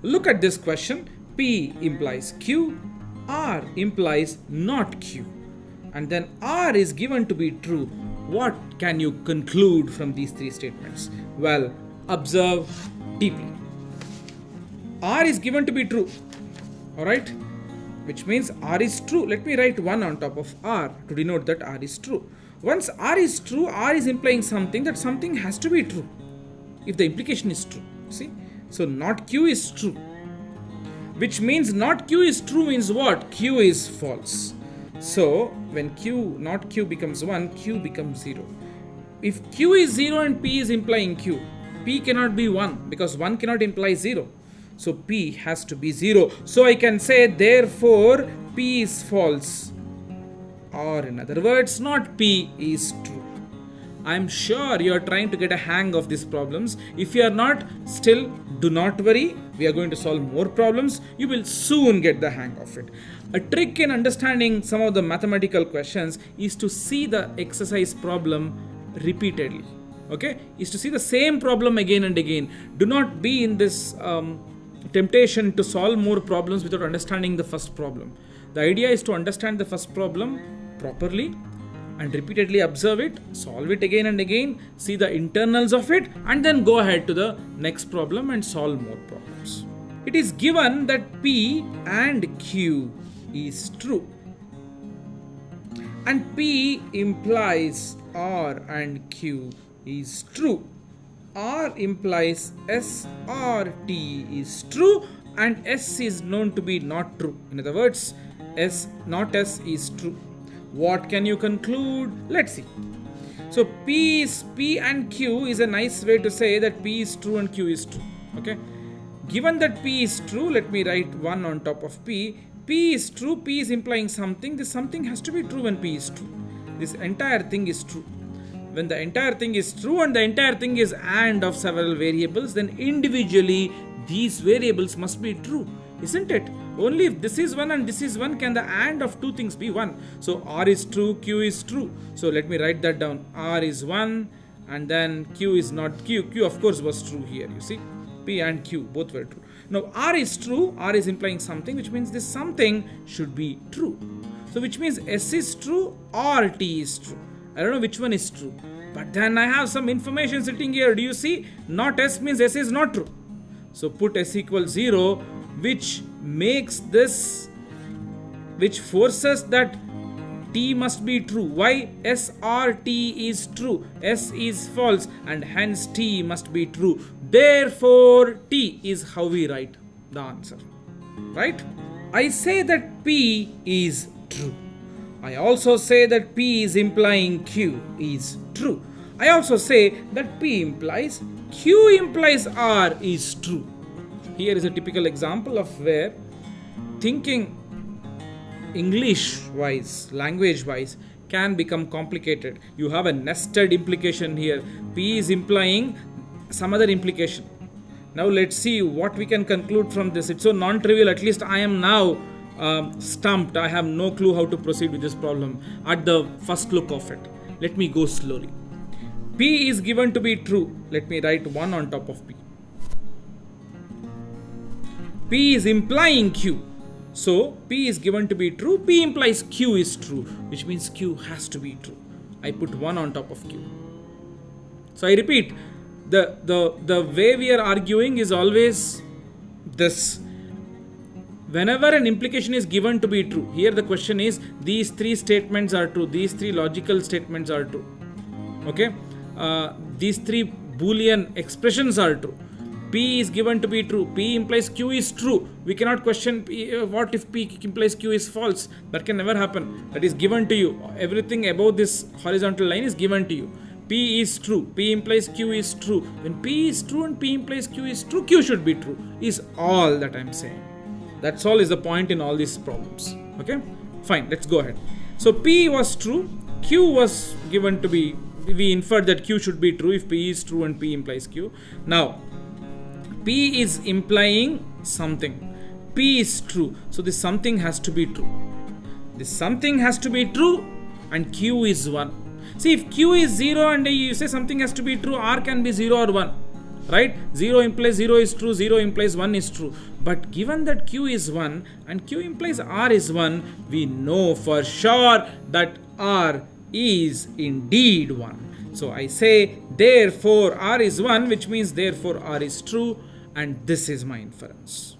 Look at this question. P implies Q, R implies not Q, and then R is given to be true. What can you conclude from these three statements? Well, observe deeply. R is given to be true, alright, which means R is true. Let me write 1 on top of R to denote that R is true. Once R is true, R is implying something, that something has to be true if the implication is true. See? So not Q is true, which means not Q is true means what? Q is false. So when Q, not Q becomes 1, Q becomes 0. If Q is 0 and P is implying Q, P cannot be 1 because 1 cannot imply 0. So P has to be 0. So I can say therefore P is false. Or in other words, not P is true. I am sure you are trying to get a hang of these problems. If you are not, still do not worry. We are going to solve more problems. You will soon get the hang of it. A trick in understanding some of the mathematical questions is to see the exercise problem repeatedly. Okay? Is to see the same problem again and again. Do not be in this temptation to solve more problems without understanding the first problem. The idea is to understand the first problem properly and repeatedly observe it, solve it again and again, see the internals of it, and then go ahead to the next problem and solve more problems. It is given that P and Q is true, and P implies R and Q is true. R implies S or T is true, and S is known to be not true. In other words, S not S is true. What can you conclude? Let's see. So P and Q is a nice way to say that P is true and Q is true. Okay. Given that P is true, let me write 1 on top of P. P is true. P is implying something. This something has to be true when P is true. This entire thing is true. When the entire thing is true and the entire thing is AND of several variables, then individually these variables must be true, isn't it? Only if this is 1 and this is 1 can the AND of two things be 1. So R is true, Q is true. So let me write that down. R is 1 and then Q is not Q. Q of course was true here, you see. P and Q both were true. Now R is true. R is implying something, which means this something should be true. So which means S is true or T is true. I don't know which one is true. But then I have some information sitting here. Do you see? Not S means S is not true. So put S equals 0, which makes this, which forces that T must be true. Why? S or T is true. S is false and hence T must be true. Therefore, T is how we write the answer. Right? I say that P is true. I also say that P is implying Q is true. I also say that P implies Q implies R is true. Here is a typical example of where thinking English-wise, language-wise, can become complicated. You have a nested implication here. P is implying some other implication. Now let's see what we can conclude from this. It's so non-trivial. At least I am now stumped. I have no clue how to proceed with this problem at the first look of it. Let me go slowly. P is given to be true. Let me write 1 on top of P. P is implying Q. So P is given to be true. P implies Q is true, which means Q has to be true. I put 1 on top of Q. So I repeat, the way we are arguing is always this. Whenever an implication is given to be true, here the question is, these 3 statements are true. These 3 logical statements are true. Okay? These 3 Boolean expressions are true. P is given to be true. P implies Q is true. We cannot question what if P implies Q is false. That can never happen. That is given to you. Everything above this horizontal line is given to you. P is true. P implies Q is true. When P is true and P implies Q is true, Q should be true. Is all that I am saying. That's all is the point in all these problems. Okay? Fine. Let's go ahead. So P was true. Q was given to be, we inferred that Q should be true if P is true and P implies Q. Now, P is implying something. P is true. So this something has to be true. This something has to be true and Q is 1. See, if Q is 0 and you say something has to be true, R can be 0 or 1. right? 0 implies 0 is true, 0 implies 1 is true. But given that Q is 1 and Q implies R is 1, we know for sure that R is indeed 1. So I say therefore R is 1, which means therefore R is true, and this is my inference.